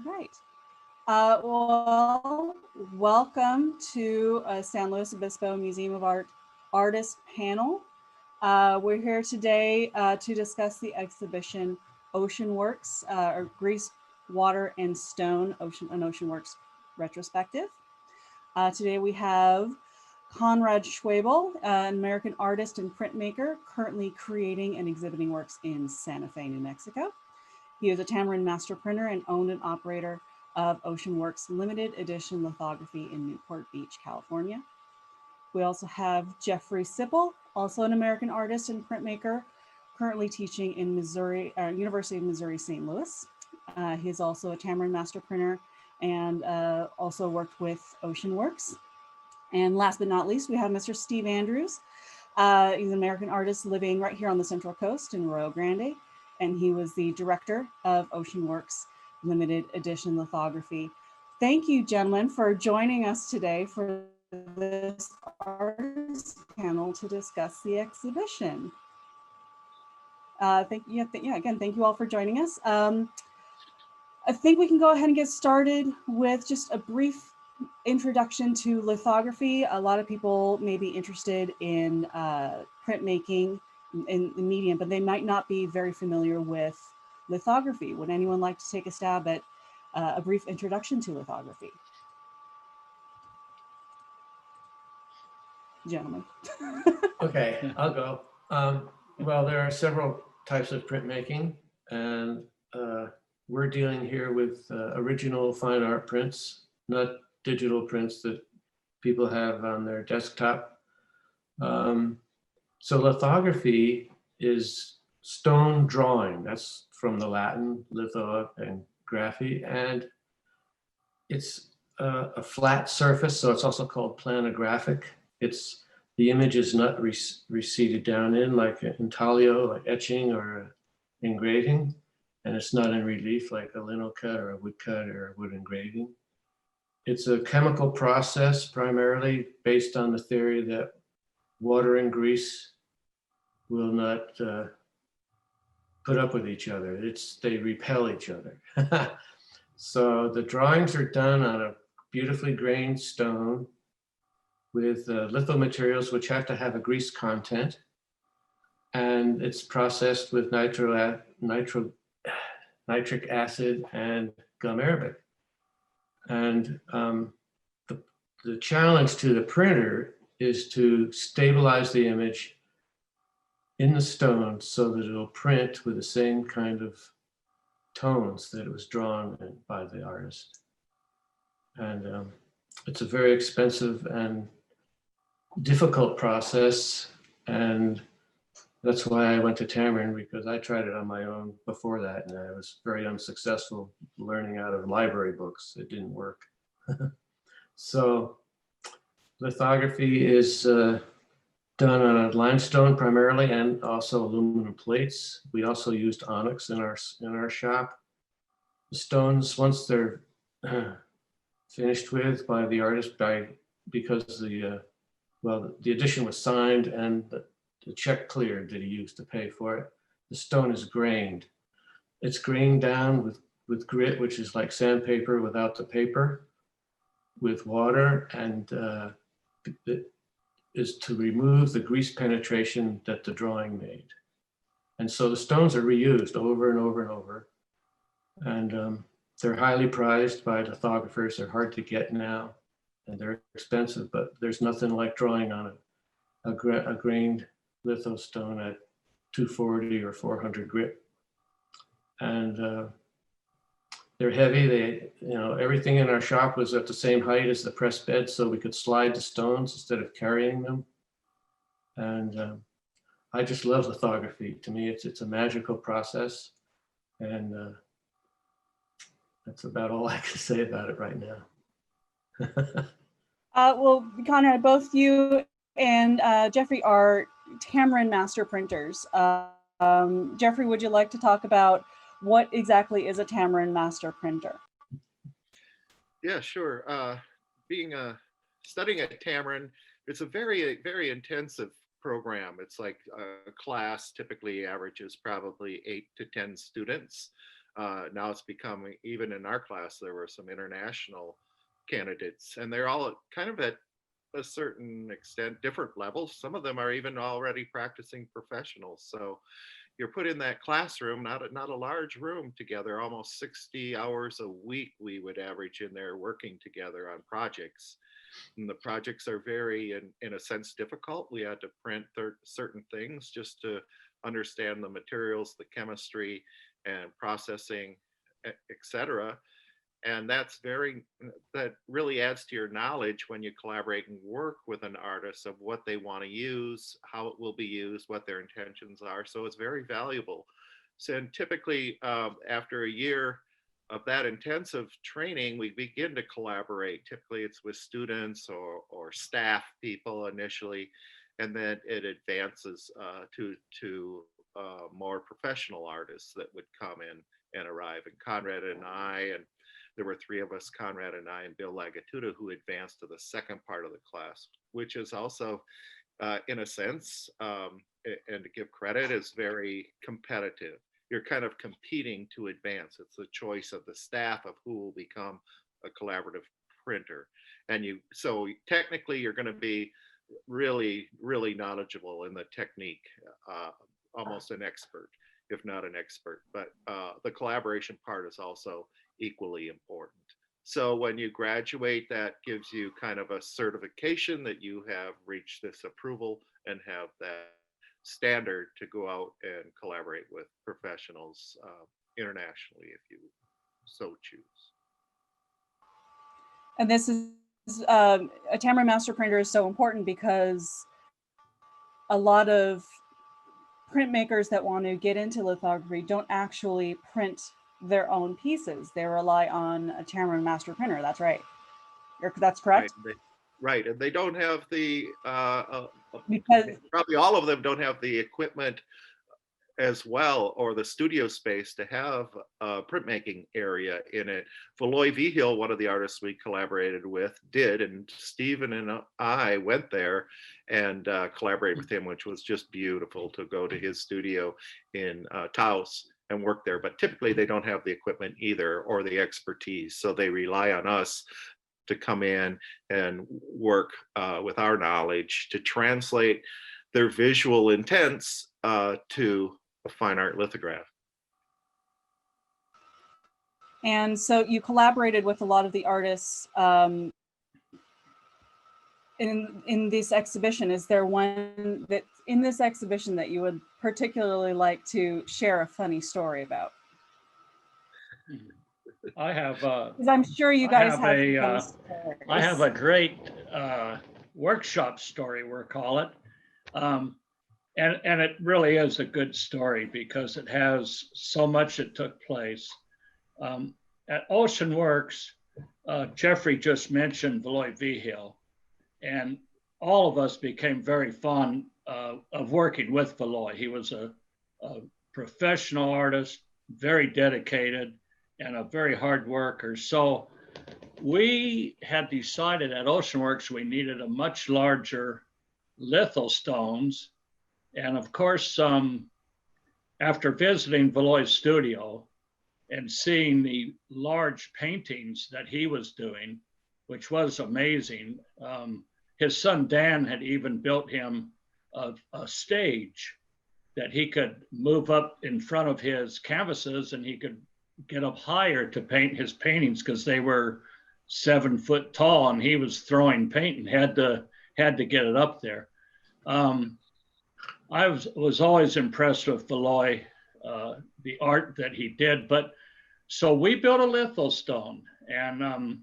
All right. Well, welcome to San Luis Obispo Museum of Art Artist Panel. We're here today to discuss the exhibition Ocean Works, or Grease, Water, and Stone, an Ocean Works Retrospective. Today we have Conrad Schwable, an American artist and printmaker, currently creating and exhibiting works in Santa Fe, New Mexico. He is a Tamarind master printer and owned and operator of Ocean Works limited edition lithography in Newport Beach, California. We also have Jeffrey Sippel, also an American artist and printmaker, currently teaching in University of Missouri, St. Louis. He's also a Tamarind master printer and also worked with Ocean Works. And last but not least, we have Mr. Steve Andrews. He's an American artist living right here on the Central Coast in Rio Grande, and he was the director of Ocean Works limited edition lithography. Thank you, gentlemen, for joining us today for this artist panel to discuss the exhibition. Thank you all for joining us. I think we can go ahead and get started with just a brief introduction to lithography. A lot of people may be interested in printmaking in the medium, but they might not be very familiar with lithography. Would anyone like to take a stab at a brief introduction to lithography? Gentlemen. Okay, I'll go. Well, there are several types of printmaking, and we're dealing here with original fine art prints, not digital prints that people have on their desktop. So lithography is stone drawing. That's from the Latin litho and graphy, and it's a flat surface, so it's also called planographic. The image is not receded down in like intaglio, like etching or engraving, and it's not in relief like a lino cut or a wood cut or a wood engraving. It's a chemical process primarily based on the theory that water and grease will not put up with each other. They repel each other. So the drawings are done on a beautifully grained stone with litho materials which have to have a grease content, and it's processed with nitric acid and gum arabic. And the challenge to the printer is to stabilize the image in the stone so that it'll print with the same kind of tones that it was drawn by the artist. And it's a very expensive and difficult process, and that's why I went to Tamarind, because I tried it on my own before that, and I was very unsuccessful learning out of library books. It didn't work. So lithography is done on a limestone primarily, and also aluminum plates. We also used onyx in our shop. The stones, once they're finished with by the artist, because the edition was signed and the check cleared that he used to pay for it, the stone is grained. It's grained down with grit, which is like sandpaper without the paper, with water, and it is to remove the grease penetration that the drawing made. And so the stones are reused over and over and over. And they're highly prized by lithographers. They're hard to get now, and they're expensive, but there's nothing like drawing on a grained litho stone at 240 or 400 grit. And they're heavy. Everything in our shop was at the same height as the press bed, so we could slide the stones instead of carrying them. And I just love lithography. To me, it's a magical process, and that's about all I can say about it right now. Well, Conrad, both you and Jeffrey are Tamarind master printers. Jeffrey, would you like to talk about what exactly is a Tamarind master printer? Yeah, sure. Studying at Tamarind, it's a very, very intensive program. It's like a class typically averages probably 8 to 10 students. now it's becoming, even in our class, there were some international candidates, and they're all kind of at a certain extent different levels. Some of them are even already practicing professionals. So you're put in that classroom, not a large room together, almost 60 hours a week we would average in there working together on projects. And the projects are very, in a sense, difficult. We had to print certain things just to understand the materials, the chemistry and processing, etc. And that really adds to your knowledge when you collaborate and work with an artist of what they want to use, how it will be used, what their intentions are. So it's very valuable. So, and typically after a year of that intensive training, we begin to collaborate. Typically it's with students or staff people initially, and then it advances to more professional artists that would come in and arrive. And Conrad and I, and there were three of us, Conrad and I and Bill Lagatuda, who advanced to the second part of the class, which is also, in a sense, and to give credit, is very competitive. You're kind of competing to advance. It's the choice of the staff of who will become a collaborative printer. And so technically you're going to be really, really knowledgeable in the technique, almost an expert, if not an expert. But the collaboration part is also equally important. So when you graduate, that gives you kind of a certification that you have reached this approval and have that standard to go out and collaborate with professionals internationally if you so choose. And this is a Tamarind master printer is so important because a lot of printmakers that want to get into lithography don't actually print their own pieces. They rely on a Tamarind master printer. That's right. That's correct. Right. And they don't have the because probably all of them don't have the equipment as well, or the studio space to have a printmaking area in it. Valois Vigil, one of the artists we collaborated with, did, and Stephen and I went there and collaborated with him, which was just beautiful to go to his studio in Taos and work there. But typically they don't have the equipment either or the expertise, so they rely on us to come in and work with our knowledge to translate their visual intents to a fine art lithograph. And so you collaborated with a lot of the artists in this exhibition. Is there one that in this exhibition that you would particularly like to share a funny story about? I have because I'm sure you guys have funny stories. I have a great workshop story, we'll call it. And it really is a good story because it has so much that took place. At Ocean Works, Jeffrey just mentioned Valois Vigil, and all of us became very fond of working with Valois. He was a professional artist, very dedicated, and a very hard worker. So we had decided at Ocean Works we needed a much larger lithostones. And of course, after visiting Valois' studio and seeing the large paintings that he was doing, which was amazing, his son Dan had even built him a stage that he could move up in front of his canvases, and he could get up higher to paint his paintings because they were 7 foot tall, and he was throwing paint and had to get it up there. I was always impressed with Valois, the art that he did. But so we built a lithostone, and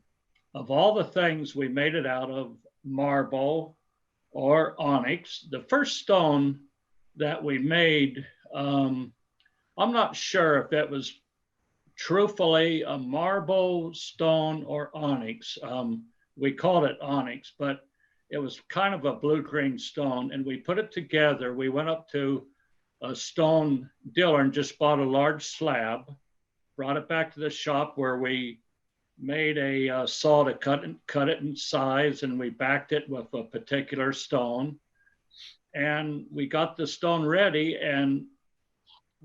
of all the things, we made it out of marble or onyx. The first stone that we made, I'm not sure if it was truthfully a marble stone or onyx. We called it onyx, but it was kind of a blue-green stone, and we put it together. We went up to a stone dealer and just bought a large slab, brought it back to the shop where we made a saw to cut it in size, and we backed it with a particular stone. And we got the stone ready, and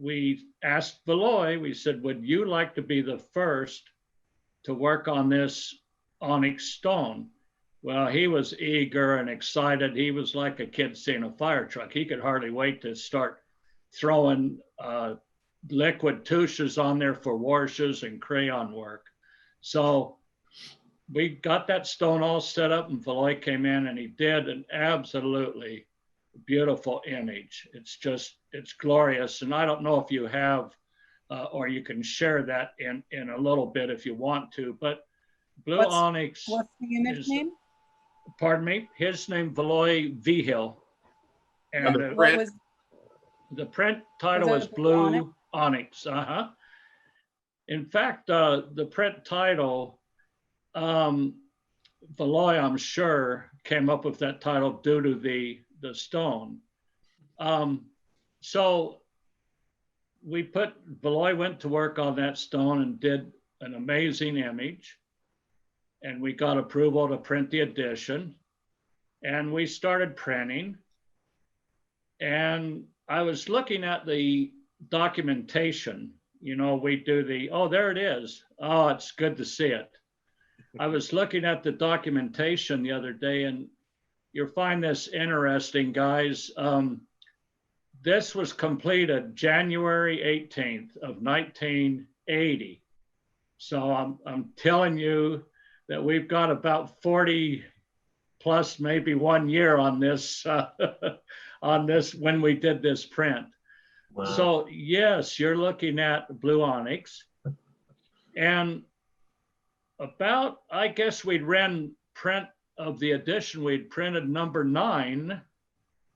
we asked Valois, we said, would you like to be the first to work on this onyx stone? Well, he was eager and excited. He was like a kid seeing a fire truck. He could hardly wait to start throwing liquid touches on there for washes and crayon work. So we got that stone all set up, and Valois came in and he did an absolutely beautiful image. It's glorious. And I don't know if you have, or you can share that in a little bit if you want to, but blue onyx. What's the image name? Pardon me? His name, Valois Vigil. And the print title was Blue Onyx. In fact, the print title, Valois, I'm sure, came up with that title due to the stone. So Valois went to work on that stone and did an amazing image. And we got approval to print the edition. And we started printing. And I was looking at the documentation. You know, we do oh, there it is. Oh, it's good to see it. I was looking at the documentation the other day, and you'll find this interesting, guys. This was completed January 18th of 1980. So I'm telling you that we've got about 40 plus maybe 1 year on this, on this when we did this print. Wow. So yes, you're looking at blue onyx. And about, I guess we'd ran print of the edition, we'd printed number 9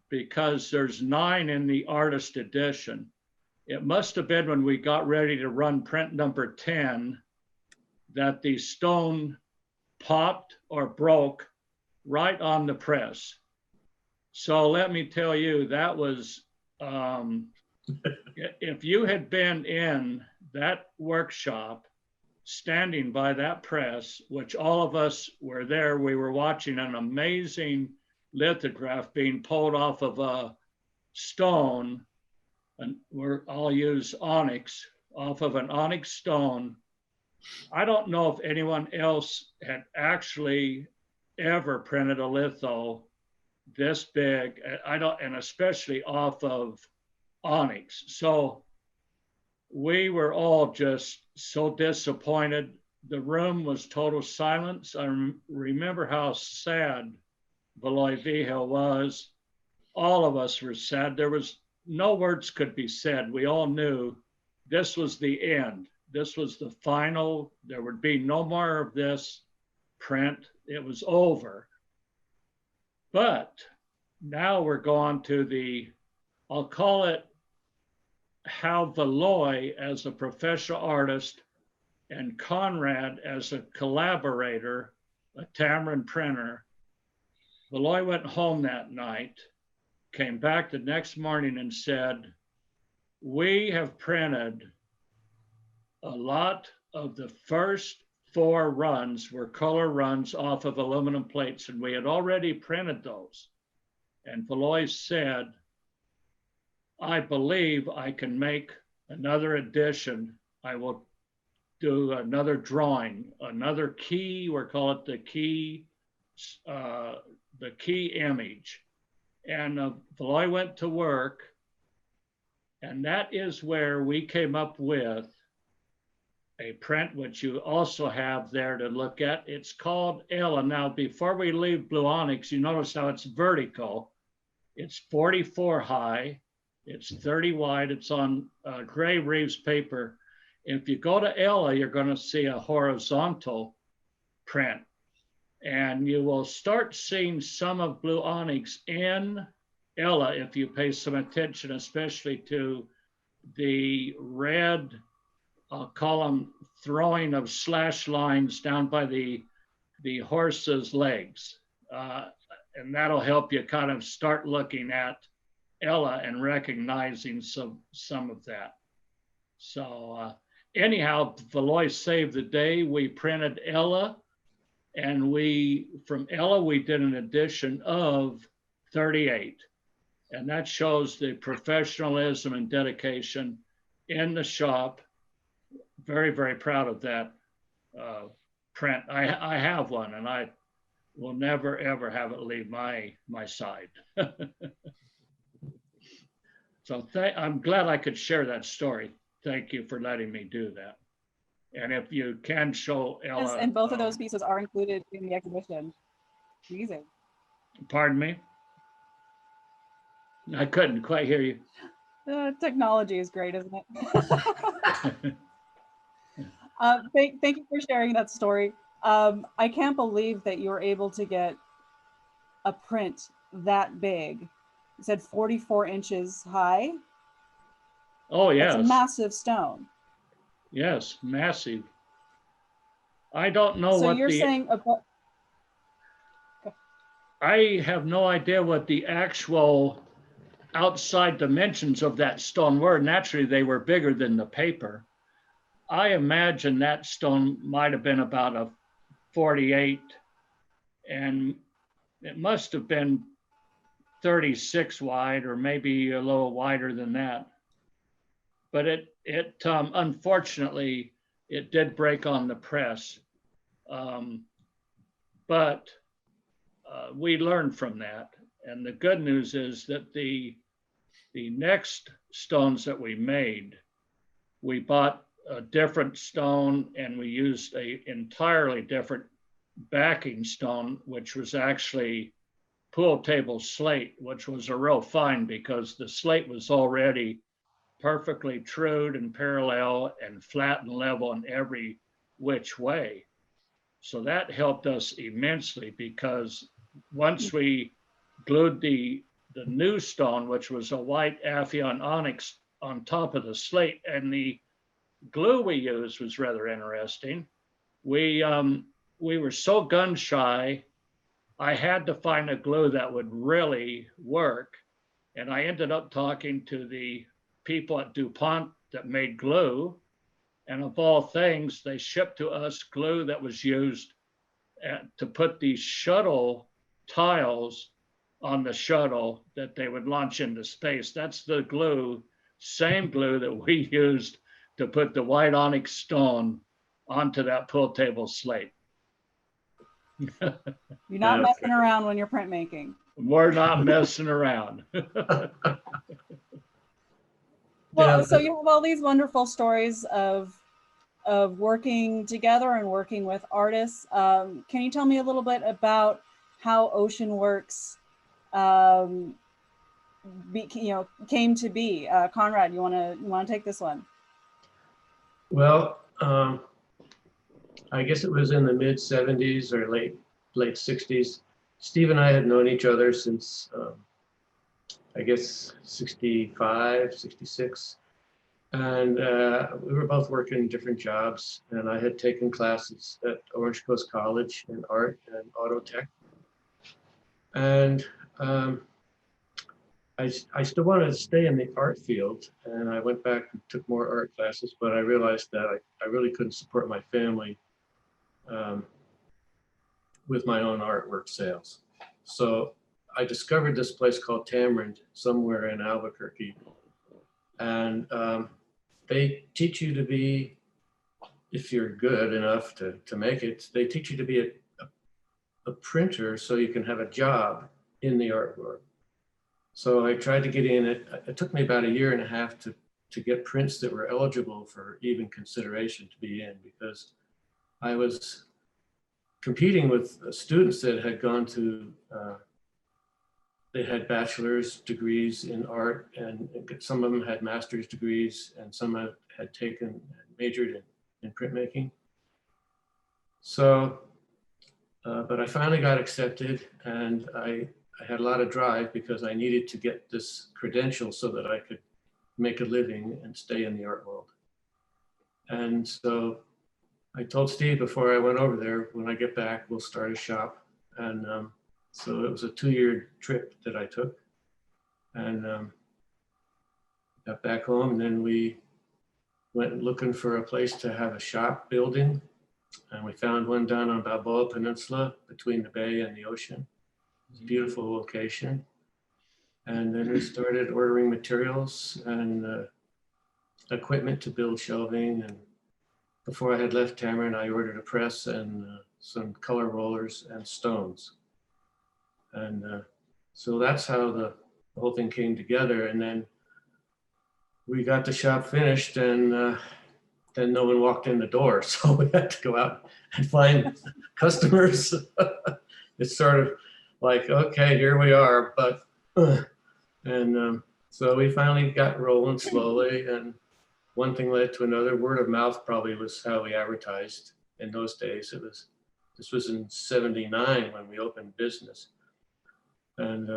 because there's 9 in the artist edition. It must have been when we got ready to run print number 10 that the stone popped or broke right on the press. So let me tell you, that was, if you had been in that workshop, standing by that press, which all of us were there, we were watching an amazing lithograph being pulled off of a stone, and I'll use onyx, off of an onyx stone. I don't know if anyone else had actually ever printed a litho this big. And especially off of onyx. So we were all just so disappointed. The room was total silence. I remember how sad Valois Vigil was. All of us were sad. There was no words could be said. We all knew this was the end. This was the final. There would be no more of this print. It was over. But now we're going to I'll call it how Valois as a professional artist and Conrad as a collaborator, a Tamarind printer. Valois went home that night, came back the next morning and said, we have printed a lot of the first 4 runs were color runs off of aluminum plates, and we had already printed those. And Valois said, I believe I can make another edition. I will do another drawing, another key, we'll call it the key image. And Valois went to work, and that is where we came up with a print, which you also have there to look at. It's called Ella. Now, before we leave blue onyx, you notice how it's vertical. It's 44 high. It's 30 wide. It's on gray Reeves paper. If you go to Ella, you're going to see a horizontal print. And you will start seeing some of blue onyx in Ella if you pay some attention, especially to the red, I'll call them throwing of slash lines down by the horse's legs. And that'll help you kind of start looking at Ella and recognizing some of that. So anyhow, Valois saved the day. We printed Ella, and from Ella, we did an edition of 38. And that shows the professionalism and dedication. in the shop. Very, very proud of that print. I have one, and I will never ever have it leave my side. So I'm glad I could share that story. Thank you for letting me do that. And if you can show Ella. Yes, and both of those pieces are included in the exhibition. Amazing. Pardon me? I couldn't quite hear you. Technology is great, isn't it? Thank you for sharing that story. I can't believe that you were able to get a print that big. You said 44 inches high. Oh, yes. That's a massive stone. Yes, massive. I don't know so what you're saying about. I have no idea what the actual outside dimensions of that stone were. Naturally, they were bigger than the paper. I imagine that stone might have been about a 48, and it must have been 36 wide, or maybe a little wider than that. But it unfortunately, it did break on the press. But we learned from that. And the good news is that the next stones that we made, we bought a different stone, and we used a entirely different backing stone, which was actually pool table slate, which was a real find because the slate was already perfectly trued and parallel and flat and level in every which way. So that helped us immensely, because once we glued the new stone, which was a white Aphion onyx, on top of the slate, and the glue we used was rather interesting. We were so gun shy, I had to find a glue that would really work. And I ended up talking to the people at DuPont that made glue. And of all things, they shipped to us glue that was used to put these shuttle tiles on the shuttle that they would launch into space. That's the glue, same glue that we used to put the white onyx stone onto that pool table slate. You're not messing around when you're printmaking. We're not messing around. Well, so you have all these wonderful stories of working together and working with artists. Can you tell me a little bit about how Ocean Works came to be? Conrad, you want to take this one? Well, I guess it was in the mid 70s or late 60s. Steve and I had known each other since I guess 65, 66. And we were both working different jobs, and I had taken classes at Orange Coast College in art and auto tech. And I still wanted to stay in the art field, and I went back and took more art classes, but I realized that I really couldn't support my family with my own artwork sales. So I discovered this place called Tamarind somewhere in Albuquerque. And they teach you to be, if you're good enough to make it, they teach you to be a printer so you can have a job in the art world. So I tried to get in. It took me about a year and a half to get prints that were eligible for even consideration to be in, because I was competing with students that had gone to, they had bachelor's degrees in art, and some of them had master's degrees, and some had taken, majored in printmaking. So, but I finally got accepted, and I had a lot of drive because I needed to get this credential so that I could make a living and stay in the art world. And so I told Steve before I went over there, when I get back, we'll start a shop. And so it was a 2-year trip that I took, and got back home, and then we went looking for a place to have a shop building, and we found one down on Balboa Peninsula between the bay and the ocean. It's a beautiful location. And then we started ordering materials, and equipment to build shelving. And before I had left Tamarind, I ordered a press and some color rollers and stones. And so that's how the whole thing came together. And then we got the shop finished, and then no one walked in the door. So we had to go out and find customers. It's sort of like, okay, here we are. But, so we finally got rolling slowly, and one thing led to another. Word of mouth probably was how we advertised in those days. This was in '79 when we opened business. And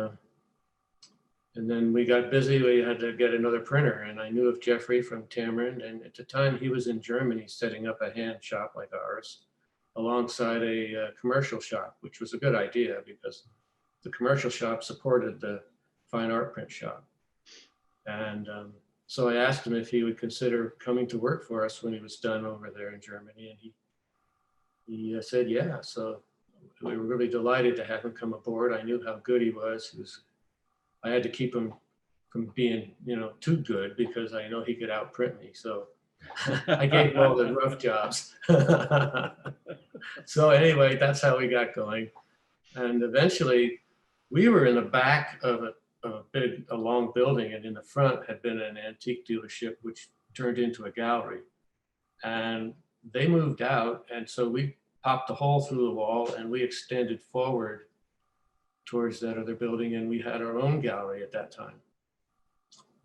then we got busy. We had to get another printer, and I knew of Jeffrey from Tamarind, and at the time he was in Germany setting up a hand shop like ours alongside a commercial shop, which was a good idea because the commercial shop supported the fine art print shop. And so I asked him if he would consider coming to work for us when he was done over there in Germany, and he said yeah. So we were really delighted to have him come aboard. I knew how good he was. I had to keep him from being, too good because I know he could outprint me. So I gave him all the rough jobs. So anyway, that's how we got going. And eventually we were in the back of a long building, and in the front had been an antique dealership, which turned into a gallery. And they moved out. And so we popped a hole through the wall and we extended forward towards that other building, and we had our own gallery at that time.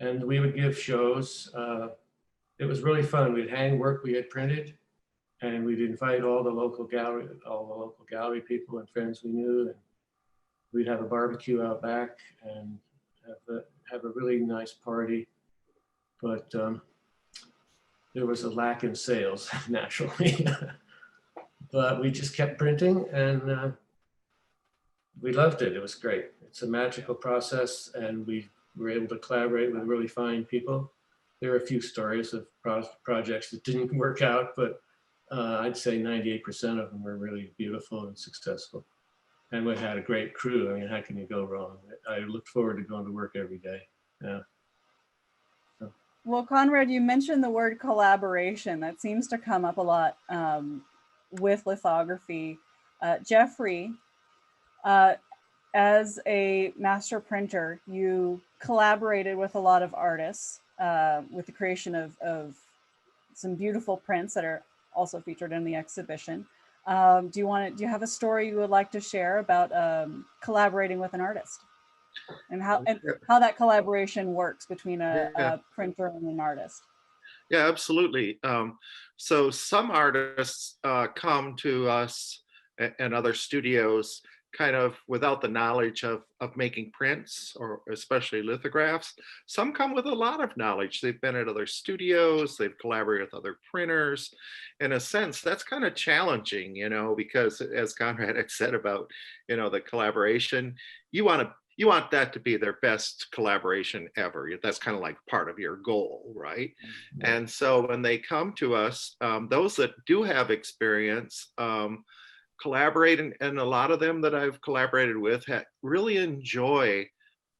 And we would give shows. It was really fun. We'd hang work we had printed, and we'd invite all the local gallery people and friends we knew, and we'd have a barbecue out back and have a really nice party. But there was a lack in sales, naturally. But we just kept printing, and we loved it. It was great. It's a magical process, and we were able to collaborate with really fine people. There are a few stories of projects that didn't work out, but I'd say 98% of them were really beautiful and successful. And we had a great crew. I mean, how can you go wrong? I looked forward to going to work every day. Yeah. So. Well, Conrad, you mentioned the word collaboration. That seems to come up a lot with lithography. Jeffrey, as a master printer, you collaborated with a lot of artists with the creation of some beautiful prints that are also featured in the exhibition. Do you have a story you would like to share about collaborating with an artist and how that collaboration works between a printer and an artist? Yeah, absolutely. So some artists come to us and other studios kind of without the knowledge of making prints, or especially lithographs. Some come with a lot of knowledge. They've been at other studios, they've collaborated with other printers. In a sense, that's kind of challenging, because as Conrad had said about, the collaboration, you want that to be their best collaboration ever. That's kind of like part of your goal, right? Mm-hmm. And so when they come to us, those that do have experience, collaborate, and a lot of them that I've collaborated with really enjoy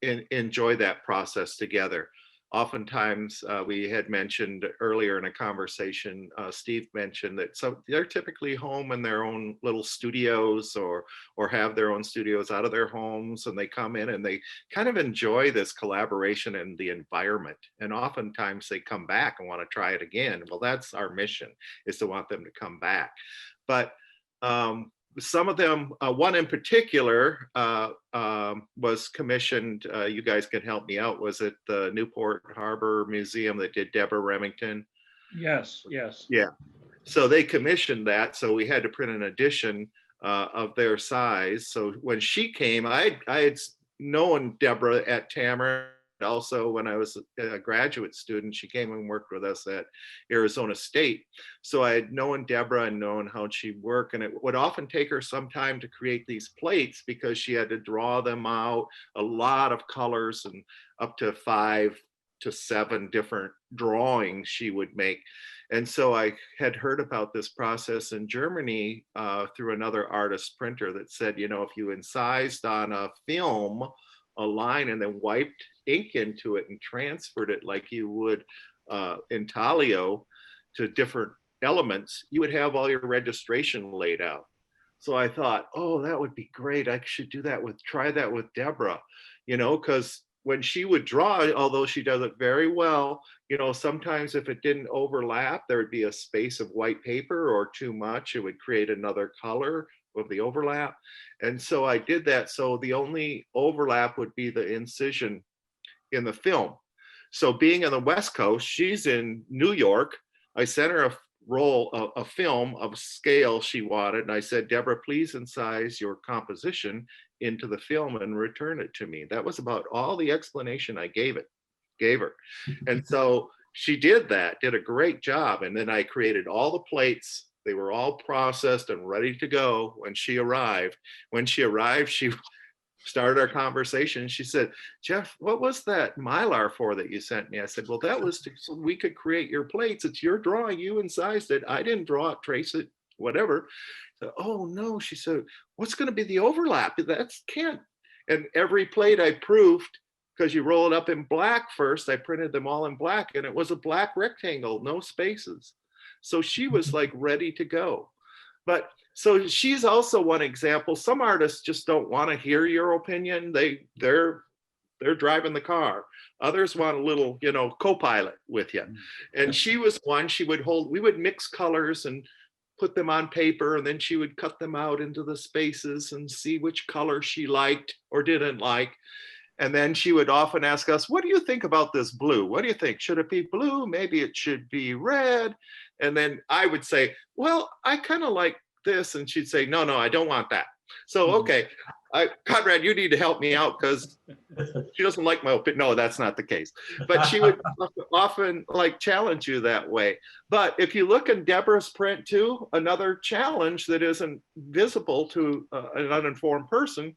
that process together. Oftentimes, we had mentioned earlier in a conversation, Steve mentioned that they're typically home in their own little studios or have their own studios out of their homes, and they come in and they kind of enjoy this collaboration and the environment. And oftentimes they come back and want to try it again. Well, that's our mission, is to want them to come back. But some of them, one in particular was commissioned, you guys can help me out, was it the Newport Harbor Museum that did Deborah Remington? Yes. Yeah, so they commissioned that, so we had to print an edition of their size. So when she came, I had known Deborah at Tamarind. Also, when I was a graduate student, she came and worked with us at Arizona State. So I had known Deborah and known how she'd work, and it would often take her some time to create these plates because she had to draw them out, a lot of colors, and up to 5 to 7 different drawings she would make. And so I had heard about this process in Germany through another artist printer that said, if you incised on a film a line and then wiped ink into it and transferred it like you would intaglio to different elements, you would have all your registration laid out. So I thought, oh, that would be great. I should do that try that with Deborah, you know, because when she would draw, although she does it very well, you know, sometimes if it didn't overlap, there would be a space of white paper, or too much, it would create another color of the overlap. And so I did that. So the only overlap would be the incision in the film. So being on the West Coast, she's in New York. I sent her a film of scale she wanted. And I said, Deborah, please incise your composition into the film and return it to me. That was about all the explanation I gave her. And so she did that, did a great job. And then I created all the plates. They were all processed and ready to go when she arrived. When she arrived, she started our conversation. She said, Jeff, what was that Mylar for that you sent me? I said, well, that was so we could create your plates. It's your drawing. You incised it. I didn't draw it, trace it, whatever. So, oh no, she said, what's going to be the overlap? That's can't. And every plate I proved, because you roll it up in black first, I printed them all in black, and it was a black rectangle, no spaces. So she was like ready to go. But so she's also one example. Some artists just don't want to hear your opinion. They're driving the car. Others want a little, you know, co-pilot with you. And she was one. We would mix colors and put them on paper, and then she would cut them out into the spaces and see which color she liked or didn't like. And then she would often ask us, what do you think about this blue? What do you think? Should it be blue? Maybe it should be red. And then I would say, well, I kind of like this. And she'd say, no, I don't want that. So, okay, Conrad, you need to help me out because she doesn't like my opinion. No, that's not the case. But she would often like challenge you that way. But if you look in Deborah's print too, another challenge that isn't visible to an uninformed person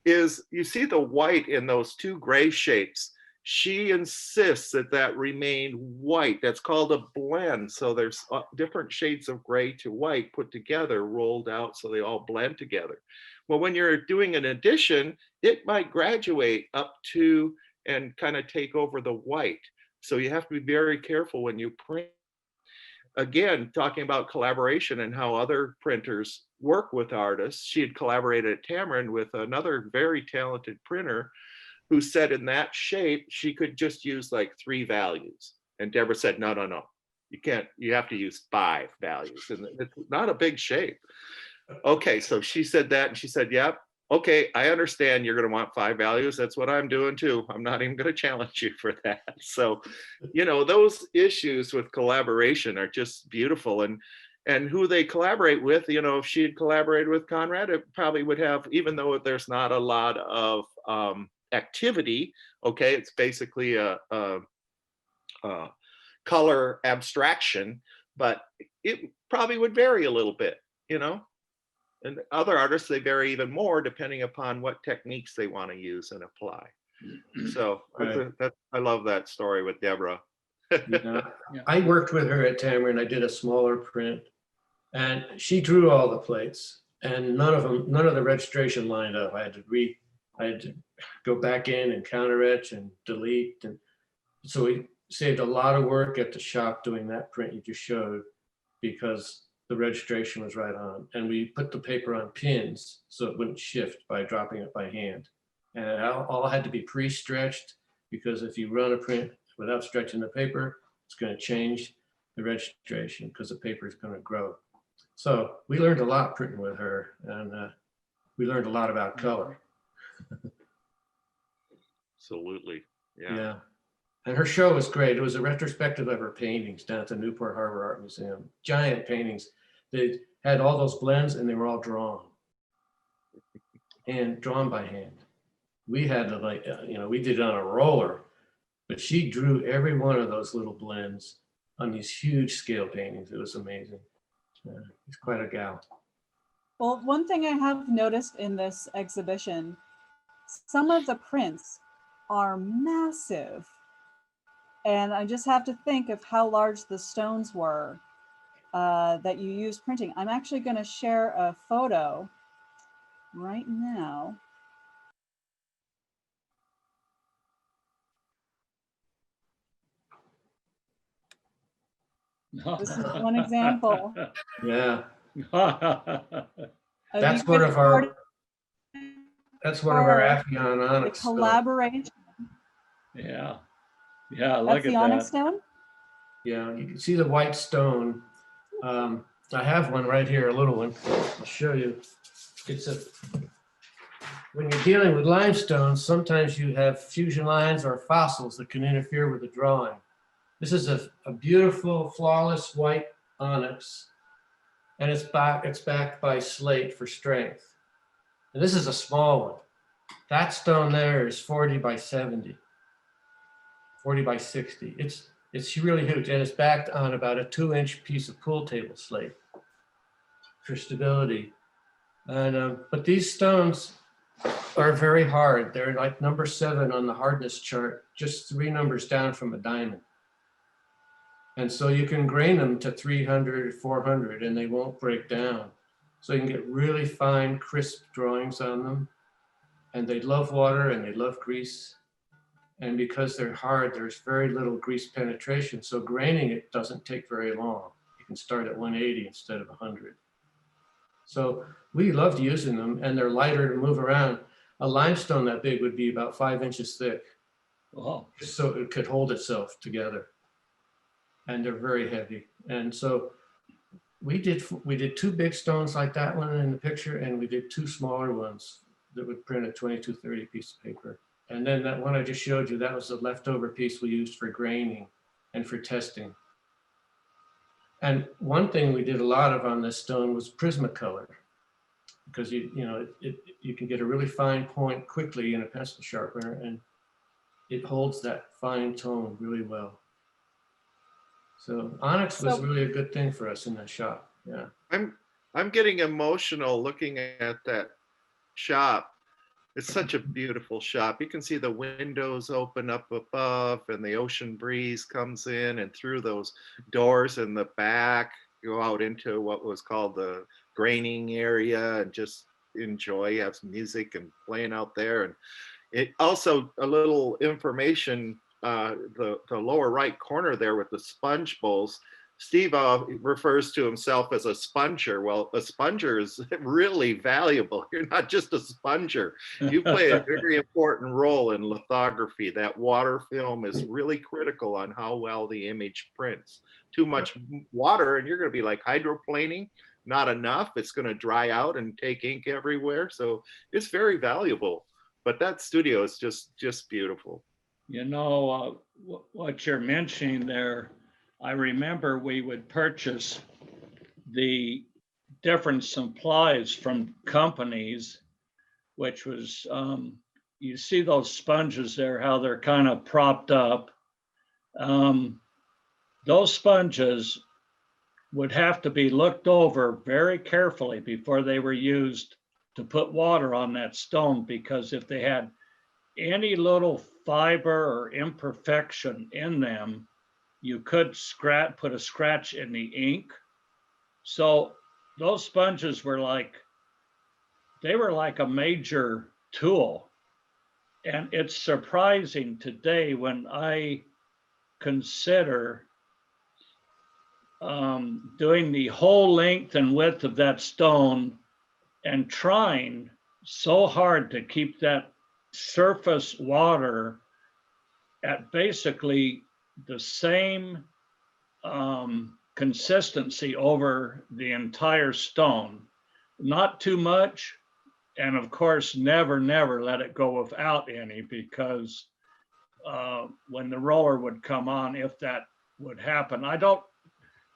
is you see the white in those two gray shapes. She insists that remain white. That's called a blend. So there's different shades of gray to white put together, rolled out so they all blend together. Well, when you're doing an addition, it might graduate up to and kind of take over the white. So you have to be very careful when you print. Again, talking about collaboration and how other printers work with artists. She had collaborated at Tamarind with another very talented printer who said in that shape, she could just use like 3 values. And Deborah said, no, you can't, you have to use 5 values. And it's not a big shape. Okay, so she said that, and she said, yep, okay, I understand you're going to want 5 values. That's what I'm doing too. I'm not even going to challenge you for that. So, you know, those issues with collaboration are just beautiful. And who they collaborate with, you know, if she had collaborated with Conrad, it probably would have, even though there's not a lot of activity, okay, it's basically a color abstraction, but it probably would vary a little bit, you know. And other artists, they vary even more depending upon what techniques they want to use and apply. So right. I love that story with Deborah. Yeah. I worked with her at Tamarind. I did a smaller print, and she drew all the plates, and none of the registration lined up. I had to go back in and counter etch and delete, and so we saved a lot of work at the shop doing that print you just showed, because the registration was right on. And we put the paper on pins so it wouldn't shift by dropping it by hand. And it all had to be pre-stretched, because if you run a print without stretching the paper, it's going to change the registration because the paper is going to grow. So we learned a lot printing with her, and we learned a lot about color. Absolutely. Yeah. And her show was great. It was a retrospective of her paintings down at the Newport Harbor Art Museum. Giant paintings. They had all those blends, and they were all drawn by hand. We had to we did it on a roller, but she drew every one of those little blends on these huge scale paintings. It was amazing. She's quite a gal. Well, one thing I have noticed in this exhibition, some of the prints are massive. And I just have to think of how large the stones were that you used printing. I'm actually going to share a photo right now. This is one example. Yeah, of that's you one get of our started that's one of our for Appian the onyx stones. collaboration. Yeah. Yeah, That's look the at onyx that. stone. Yeah, you can see the white stone. I have one right here, a little one. I'll show you. When you're dealing with limestone, sometimes you have fusion lines or fossils that can interfere with the drawing. This is a beautiful, flawless white onyx, and it's backed by slate for strength. And this is a small one. That stone there is 40 by 70, 40 by 60. It's really huge, and it's backed on about a 2-inch piece of pool table slate for stability. And but these stones are very hard. They're like number 7 on the hardness chart, just 3 numbers down from a diamond. And so you can grain them to 300, 400, and they won't break down. So you can get really fine, crisp drawings on them. And they love water and they love grease. And because they're hard, there's very little grease penetration. So graining it doesn't take very long. You can start at 180 instead of 100. So we loved using them, and they're lighter to move around. A limestone that big would be about 5 inches thick, Wow. just so it could hold itself together. And they're very heavy. And so we did 2 big stones like that one in the picture, and we did 2 smaller ones that would print a 2230 piece of paper. And then that one I just showed you, that was the leftover piece we used for graining and for testing. And one thing we did a lot of on this stone was Prismacolor, because you can get a really fine point quickly in a pencil sharpener, and it holds that fine tone really well. So onyx was really a good thing for us in that shop. Yeah. I'm getting emotional looking at that shop. It's such a beautiful shop. You can see the windows open up above, and the ocean breeze comes in, and through those doors in the back, go out into what was called the graining area, and just enjoy, have some music and playing out there. And it also, a little information, the lower right corner there with the sponge bowls, Steve refers to himself as a sponger. Well, a sponger is really valuable. You're not just a sponger. You play a very important role in lithography. That water film is really critical on how well the image prints. Too much water and you're going to be like hydroplaning. Not enough. It's going to dry out and take ink everywhere. So it's very valuable. But that studio is just beautiful. You know, what you're mentioning there, I remember we would purchase the different supplies from companies, which was, you see those sponges there, how they're kind of propped up. Those sponges would have to be looked over very carefully before they were used to put water on that stone, because if they had any little fiber or imperfection in them, you could put a scratch in the ink. So those sponges were like a major tool. And it's surprising today when I consider doing the whole length and width of that stone and trying so hard to keep that surface water at basically the same consistency over the entire stone, not too much, and of course never let it go without any, because when the roller would come on, if that would happen, I don't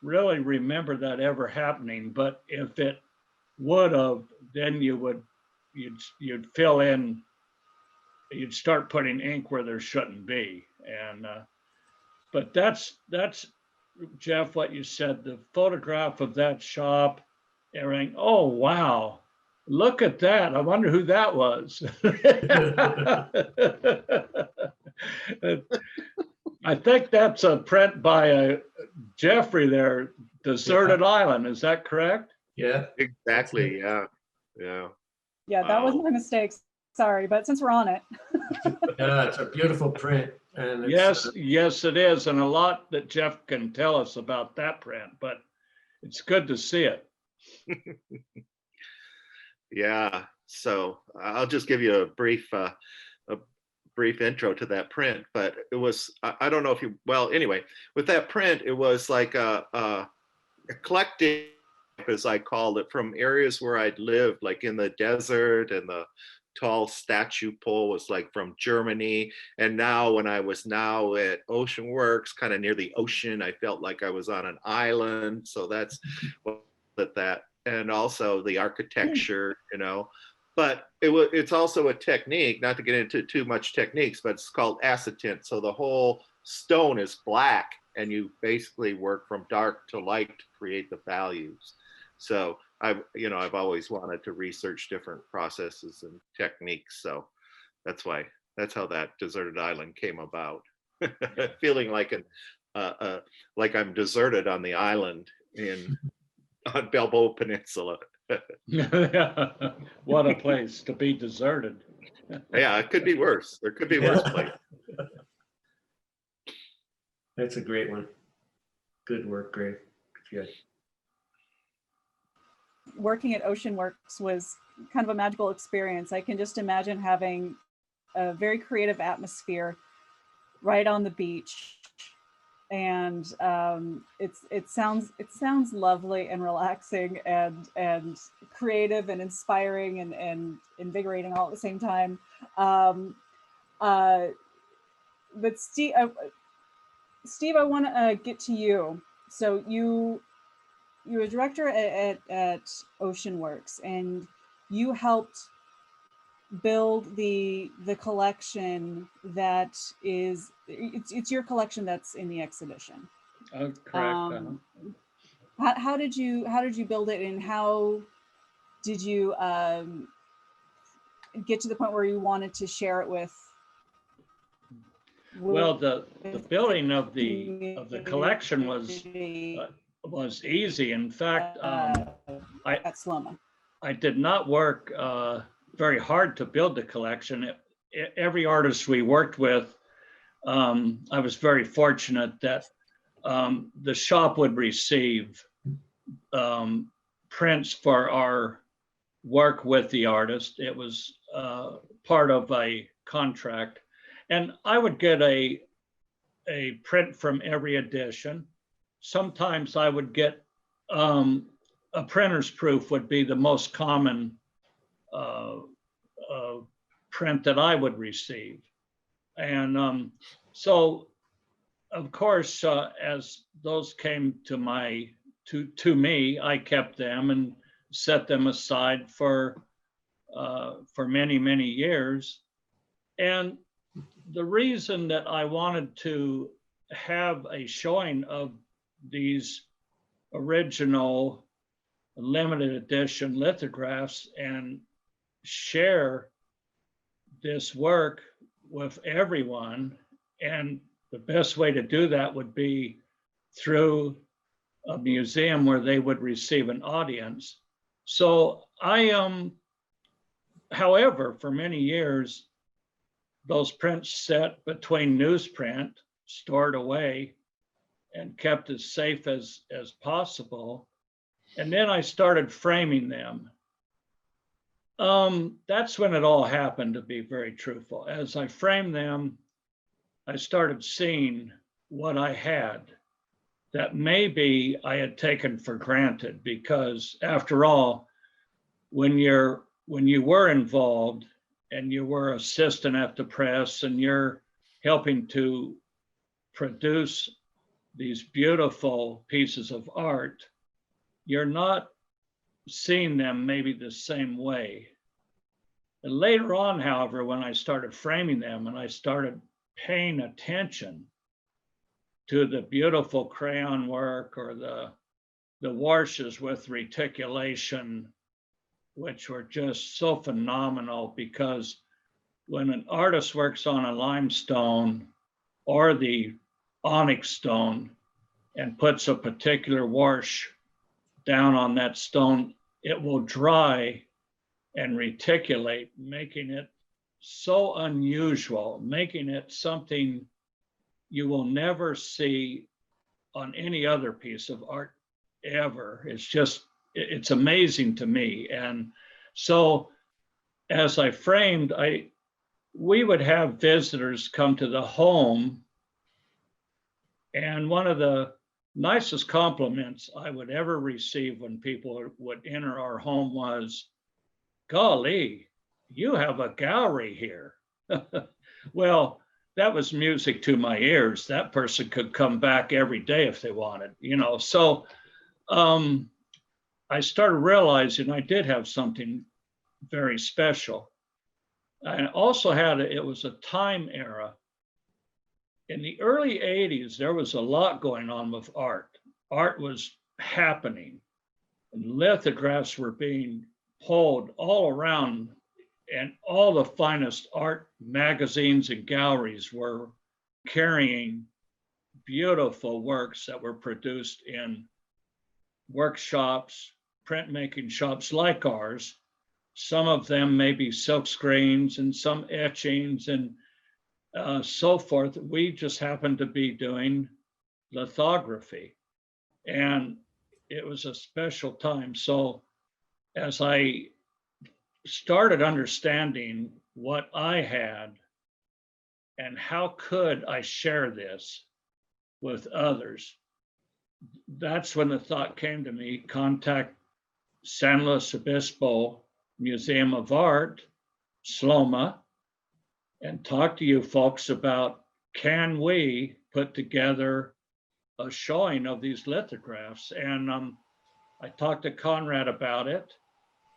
really remember that ever happening, but if it would have, then you'd fill in, you'd start putting ink where there shouldn't be. And but that's Jeff, what you said, the photograph of that shop, everything. Oh wow, look at that. I wonder who that was. I think that's a print by Jeffrey there, Deserted Island. Is that correct? Yeah. Exactly. Yeah. Yeah, that was my mistake. Sorry, but since we're on it. Yeah, it's a beautiful print. And Yes, yes, it is. And a lot that Jeff can tell us about that print, but it's good to see it. Yeah, so I'll just give you a brief intro to that print, but it was, I don't know if you, well, anyway, with that print, it was like a eclectic, as I called it, from areas where I'd lived, like in the desert, and the tall statue pole was like from Germany. And now when I was now at Ocean Works, kind of near the ocean, I felt like I was on an island. So that's what that, and also the architecture, you know. But it's also a technique, not to get into too much techniques, but it's called acetint. So the whole stone is black, and you basically work from dark to light to create the values. So I've always wanted to research different processes and techniques. So that's how that deserted island came about. Feeling like like I'm deserted on the island on Balboa Peninsula. What a place to be deserted. Yeah, it could be worse. There could be worse places. That's a great one. Good work, Greg. Good. Working at Ocean Works was kind of a magical experience. I can just imagine having a very creative atmosphere right on the beach, and it sounds lovely and relaxing and creative and inspiring and invigorating all at the same time. But Steve, I want to get to you. So you were a director at Ocean Works, and you helped build the collection that is, it's your collection that's in the exhibition. Oh, correct. How did you build it, and how did you get to the point where you wanted to share it with? Well, the building of the collection was easy. In fact, at SLOMA. I did not work very hard to build the collection. Every artist we worked with, I was very fortunate that the shop would receive prints for our work with the artist. It was part of a contract. And I would get a print from every edition. Sometimes I would get a printer's proof would be the most common print that I would receive. And so, of course, as those came to me, I kept them and set them aside for many, many years. And the reason that I wanted to have a showing of these original limited edition lithographs and share this work with everyone, and the best way to do that would be through a museum where they would receive an audience. So however, for many years, those prints sat between newsprint, stored away, and kept as safe as possible. And then I started framing them. That's when it all happened, to be very truthful. As I framed them, I started seeing what I had that maybe I had taken for granted, because after all, when you were involved and you were assistant at the press and you're helping to produce these beautiful pieces of art, you're not seeing them maybe the same way. And later on, however, when I started framing them and I started paying attention to the beautiful crayon work or the washes with reticulation, which were just so phenomenal, because when an artist works on a limestone or the onyx stone and puts a particular wash down on that stone, it will dry and reticulate, making it so unusual, making it something you will never see on any other piece of art ever. It's just, it's amazing to me. And so as I framed, we would have visitors come to the home, and one of the nicest compliments I would ever receive when people would enter our home was, golly, you have a gallery here. Well, that was music to my ears. That person could come back every day if they wanted, you know. So I started realizing I did have something very special. I also had, it was a time era. In the early 80s, there was a lot going on with art. Art was happening, and lithographs were being pulled all around, and all the finest art magazines and galleries were carrying beautiful works that were produced in workshops, printmaking shops like ours. Some of them may be silk screens and some etchings and so forth. We just happened to be doing lithography, and it was a special time. So as I started understanding what I had and how could I share this with others, that's when the thought came to me, contact San Luis Obispo Museum of Art, SLOMA, and talk to you folks about, can we put together a showing of these lithographs? And I talked to Conrad about it.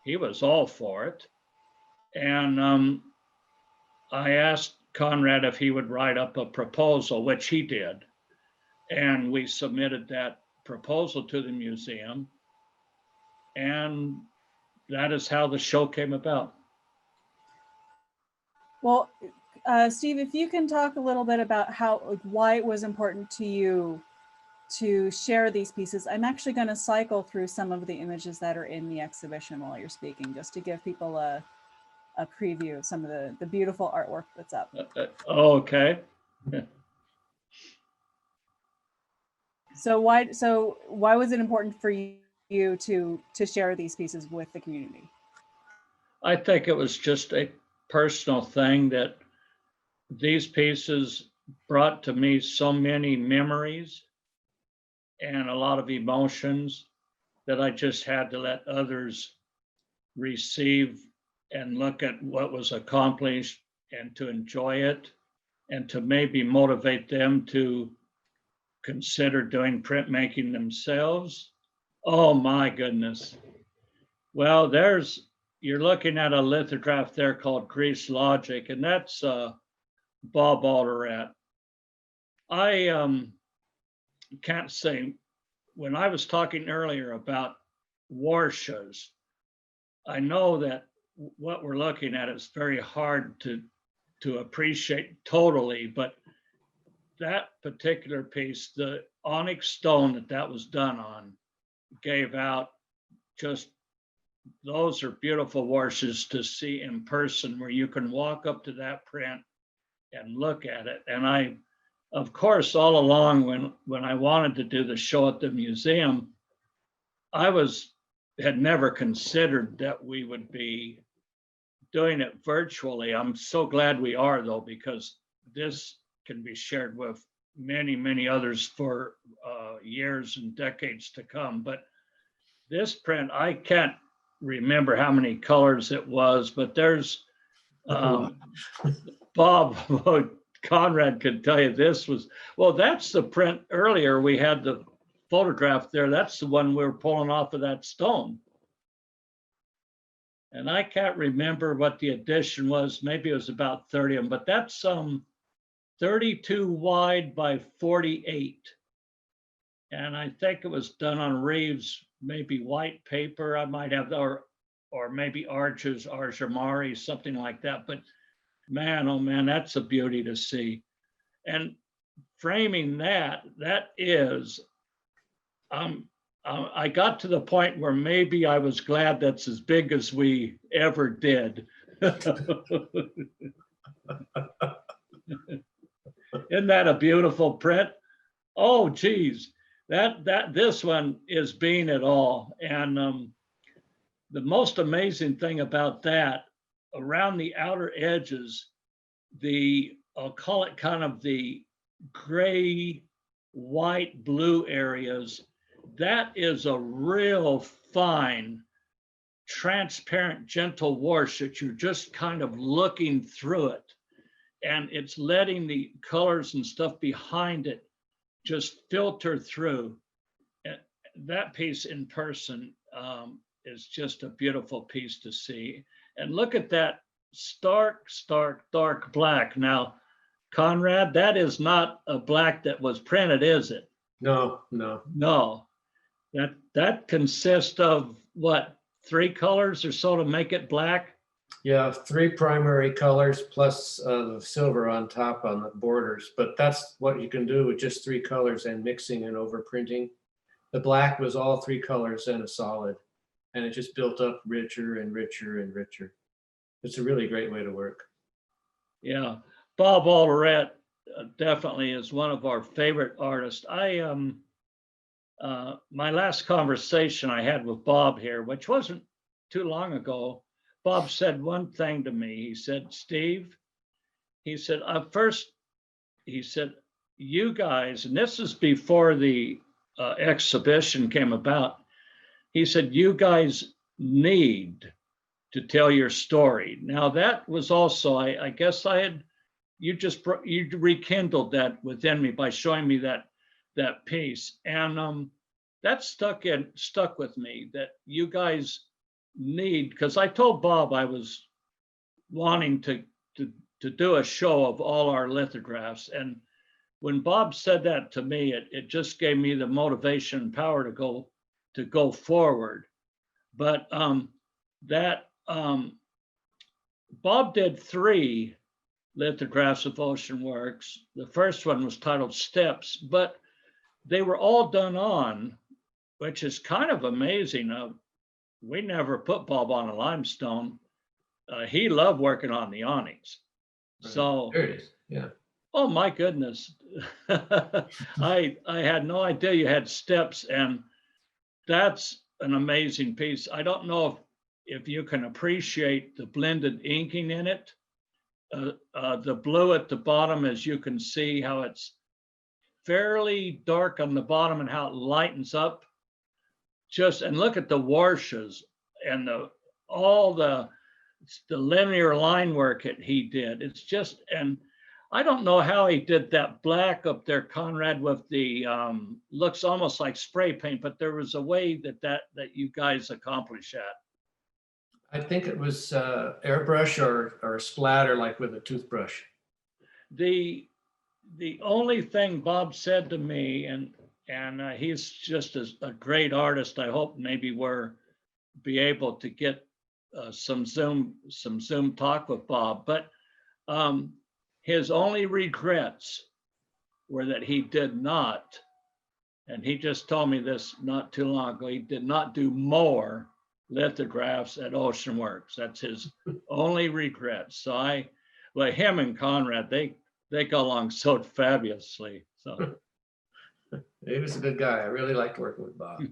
He was all for it. And I asked Conrad if he would write up a proposal, which he did. And we submitted that proposal to the museum. And that is how the show came about. Well, Steve, if you can talk a little bit about how, why it was important to you to share these pieces. I'm actually going to cycle through some of the images that are in the exhibition while you're speaking, just to give people a preview of some of the beautiful artwork that's up. Okay. So why was it important for you to share these pieces with the community? I think it was just a personal thing that these pieces brought to me so many memories and a lot of emotions that I just had to let others receive and look at what was accomplished and to enjoy it and to maybe motivate them to consider doing printmaking themselves. Oh my goodness. Well, you're looking at a lithograph there called Grease Logic, and that's Bob Alderette. I can't say, when I was talking earlier about warshas, I know that what we're looking at is very hard to appreciate totally, but that particular piece, the onyx stone that was done on, gave out just, those are beautiful washes to see in person, where you can walk up to that print and look at it. And I, of course, all along when I wanted to do the show at the museum, I had never considered that we would be doing it virtually. I'm so glad we are, though, because this can be shared with many, many others for years and decades to come. But this print, I can't remember how many colors it was, but there's Bob, Conrad could tell you this was, well, that's the print earlier. We had the photograph there. That's the one we were pulling off of that stone. And I can't remember what the edition was. Maybe it was about 30 of them, but that's 32 wide by 48. And I think it was done on Reeves, maybe white paper. I might have, or maybe Arjamari, something like that. But man, oh man, that's a beauty to see. And framing that is, I got to the point where maybe I was glad that's as big as we ever did. Isn't that a beautiful print? Oh, geez, this one is being it all. And the most amazing thing about that, around the outer edges, I'll call it kind of the gray, white, blue areas, that is a real fine, transparent, gentle wash that you're just kind of looking through it. And it's letting the colors and stuff behind it just filter through. That piece in person is just a beautiful piece to see. And look at that stark, dark black. Now, Conrad, that is not a black that was printed, is it? No. No. That consists of what, 3 colors or so to make it black? Yeah, 3 primary colors plus the silver on top on the borders. But that's what you can do with just 3 colors and mixing and overprinting. The black was all 3 colors and a solid, and it just built up richer and richer and richer. It's a really great way to work. Yeah, Bob Alderette definitely is one of our favorite artists. My last conversation I had with Bob here, which wasn't too long ago, Bob said one thing to me. He said, Steve, he said, first, he said, you guys, and this is before the exhibition came about, he said, you guys need to tell your story. Now that was also, I guess you rekindled that within me by showing me that piece. And that stuck with me, that you guys need, because I told Bob I was wanting to do a show of all our lithographs. And when Bob said that to me, it just gave me the motivation and power to go forward. But Bob did 3 lithographs of Ocean Works. The first one was titled Steps, but they were all done on, which is kind of amazing. We never put Bob on a limestone. He loved working on the awnings. Right. So There it is. Yeah. Oh my goodness. I had no idea you had steps, and that's an amazing piece. I don't know if you can appreciate the blended inking in it. The blue at the bottom, as you can see how it's fairly dark on the bottom and how it lightens up. And look at the washes and all the linear line work that he did. It's just, and I don't know how he did that black up there, Conrad, with the looks almost like spray paint, but there was a way that you guys accomplished that. I think it was airbrush or splatter, like with a toothbrush. The only thing Bob said to me, and he's just a great artist. I hope maybe we'll be able to get some Zoom talk with Bob, but his only regrets were that he did not, and he just told me this not too long ago, he did not do more lithographs at Ocean Works. That's his only regret. So him and Conrad, they go along so fabulously. So He was a good guy. I really liked working with Bob.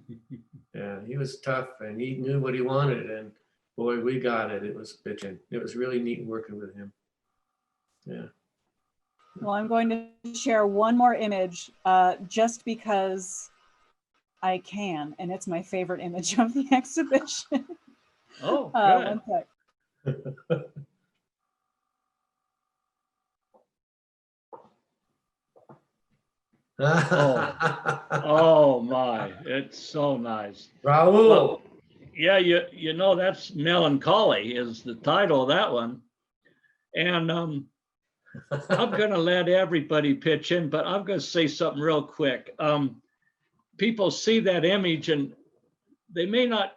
Yeah, he was tough and he knew what he wanted, and boy, we got it. It was bitching. It was really neat working with him. Yeah. Well, I'm going to share one more image just because I can, and it's my favorite image of the exhibition. Oh, good. One sec. Oh my, it's so nice. Raul. Well, yeah, you know, that's Melancholy is the title of that one. And I'm gonna let everybody pitch in, but I'm gonna say something real quick. People see that image and they may not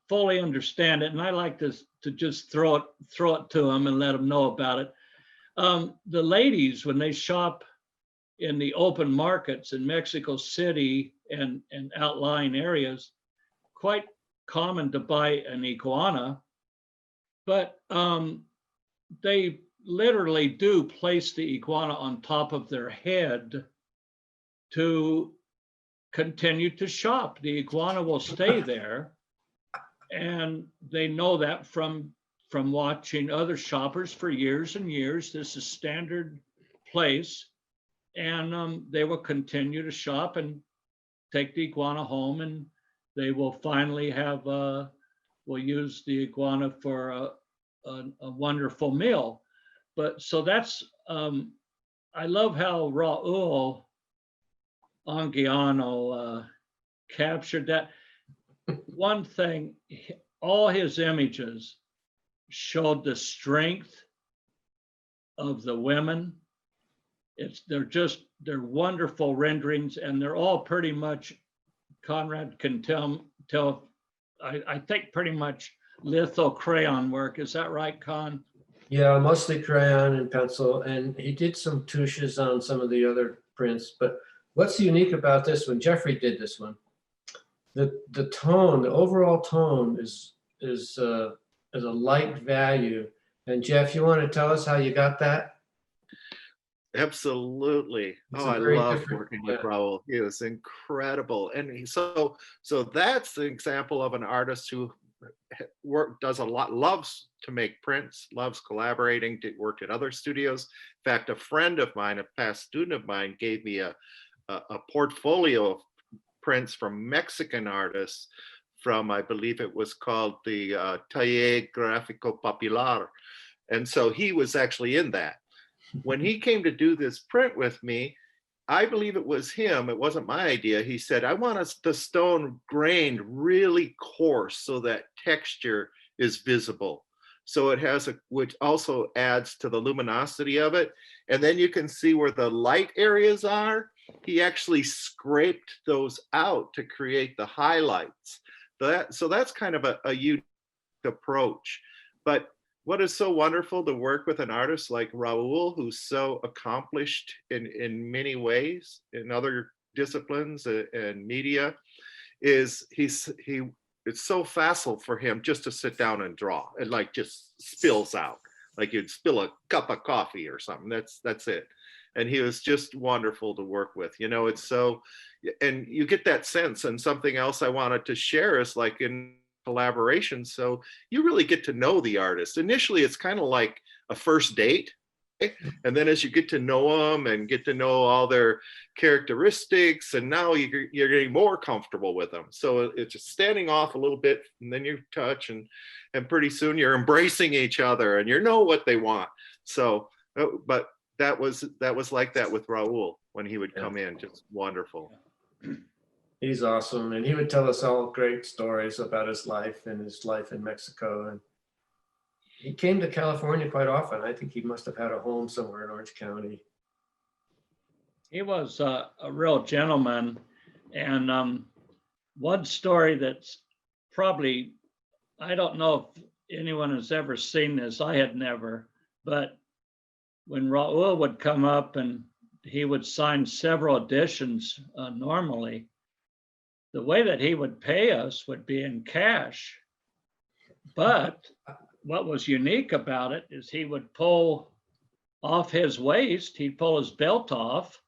fully understand it, and I like to just throw it to them and let them know about it. The ladies, when they shop in the open markets in Mexico City and outlying areas, quite common to buy an iguana, but they literally do place the iguana on top of their head to continue to shop. The iguana will stay there, and they know that from watching other shoppers for years and years. This is standard place, and they will continue to shop and take the iguana home, and they will finally have will use the iguana for a wonderful meal. But so that's I love how Raul Anguiano captured that. One thing, all his images showed the strength of the women. They're wonderful renderings, and they're all pretty much, Conrad can tell I think pretty much litho crayon work. Is that right, Con? Yeah, mostly crayon and pencil, and he did some touches on some of the other prints. But what's unique about this one, Jeffrey did this one, the tone, the overall tone is a light value. And Jeff, you want to tell us how you got that? Absolutely. It's Oh, a I very love different- working with yeah. Raul. He was incredible. And so that's the example of an artist who does a lot, loves to make prints, loves collaborating, worked at other studios. In fact, a friend of mine, a past student of mine, gave me a portfolio of prints from Mexican artists from, I believe it was called the Taller Gráfico Popular. And so he was actually in that. When he came to do this print with me, I believe it was him, it wasn't my idea. He said, I want the stone grained really coarse so that texture is visible. So it has which also adds to the luminosity of it. And then you can see where the light areas are. He actually scraped those out to create the highlights. So that's kind of a unique approach. But what is so wonderful to work with an artist like Raul, who's so accomplished in many ways in other disciplines and media, is it's so facile for him just to sit down and draw. It like just spills out, like you'd spill a cup of coffee or something. That's it. And he was just wonderful to work with. You know, it's so, and you get that sense. And something else I wanted to share is like in collaboration, so you really get to know the artist. Initially it's kind of like a first date, and then as you get to know them and get to know all their characteristics, and now you're getting more comfortable with them, so it's just standing off a little bit, and then you touch, and pretty soon you're embracing each other and you know what they want. So but that was like that with Raul when he would come in, just wonderful. He's awesome, and he would tell us all great stories about his life and his life in Mexico. And he came to California quite often. I think he must have had a home somewhere in Orange County. He was a real gentleman. And one story that's probably, I don't know if anyone has ever seen this, I had never, but when Raul would come up and he would sign several editions normally, the way that he would pay us would be in cash. But what was unique about it is he would pull off his waist, he'd pull his belt off,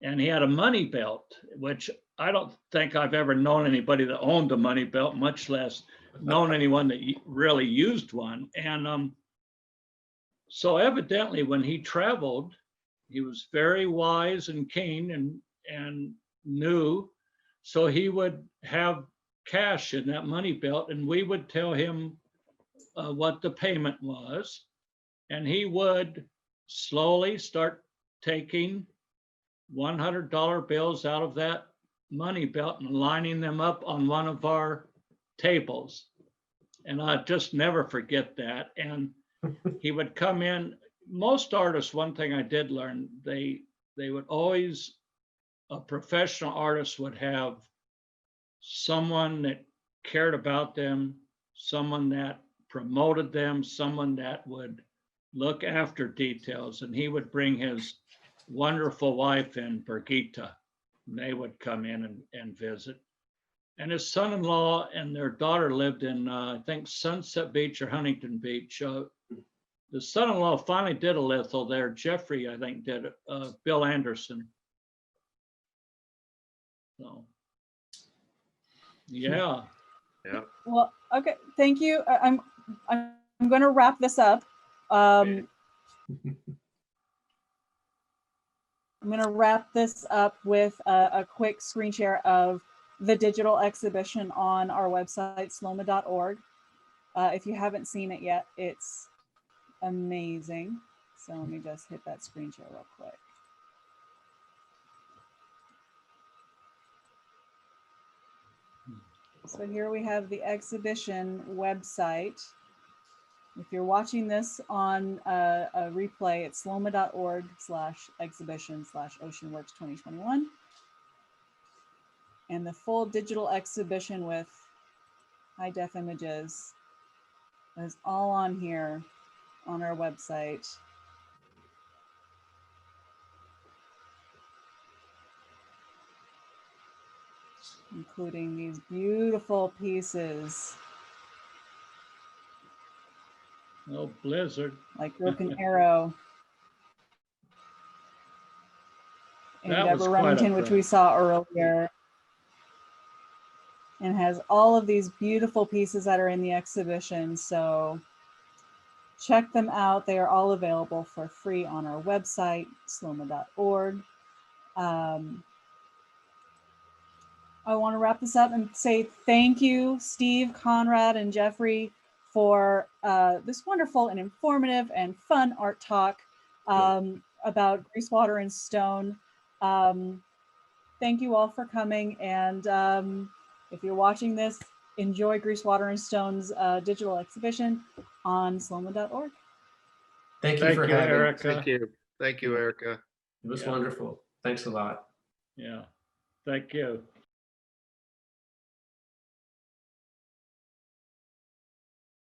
and he had a money belt, which I don't think I've ever known anybody that owned a money belt, much less known anyone that really used one. And so evidently when he traveled, he was very wise and keen and knew. So he would have cash in that money belt, and we would tell him what the payment was. And he would slowly start taking $100 bills out of that money belt and lining them up on one of our tables. And I just never forget that. And he would come in. Most artists, one thing I did learn, they would always, a professional artist would have someone that cared about them, someone that promoted them, someone that would look after details. And he would bring his wonderful wife in, Birgitta, and they would come in and visit. And his son-in-law and their daughter lived in, I think, Sunset Beach or Huntington Beach. The son-in-law finally did a litho there. Jeffrey, I think, did it. Bill Anderson. So, yeah. Yeah. Well, okay, thank you. I'm going to wrap this up. I'm going to wrap this up with a quick screen share of the digital exhibition on our website, sloma.org. If you haven't seen it yet, it's amazing. So let me just hit that screen share real quick. So here we have the exhibition website. If you're watching this on a replay, it's sloma.org/exhibition/Ocean Works 2021. And the full digital exhibition with high-def images is all on here on our website. Including these beautiful pieces Oh, Blizzard. like Broken Arrow and That was Deborah quite a Remington, which we print. saw earlier. And has all of these beautiful pieces that are in the exhibition. So check them out. They are all available for free on our website, sloma.org. I want to wrap this up and say thank you, Steve, Conrad, and Jeffrey, for this wonderful and informative and fun art talk about grease, water, and stone. Thank you all for coming. And if you're watching this, enjoy Grease, Water, and Stone's digital exhibition on sloma.org. Thank you Thank for you, having us. Erica. Thank you. Thank you, Erica. It was Yeah. wonderful. Thanks a lot. Yeah. Thank you.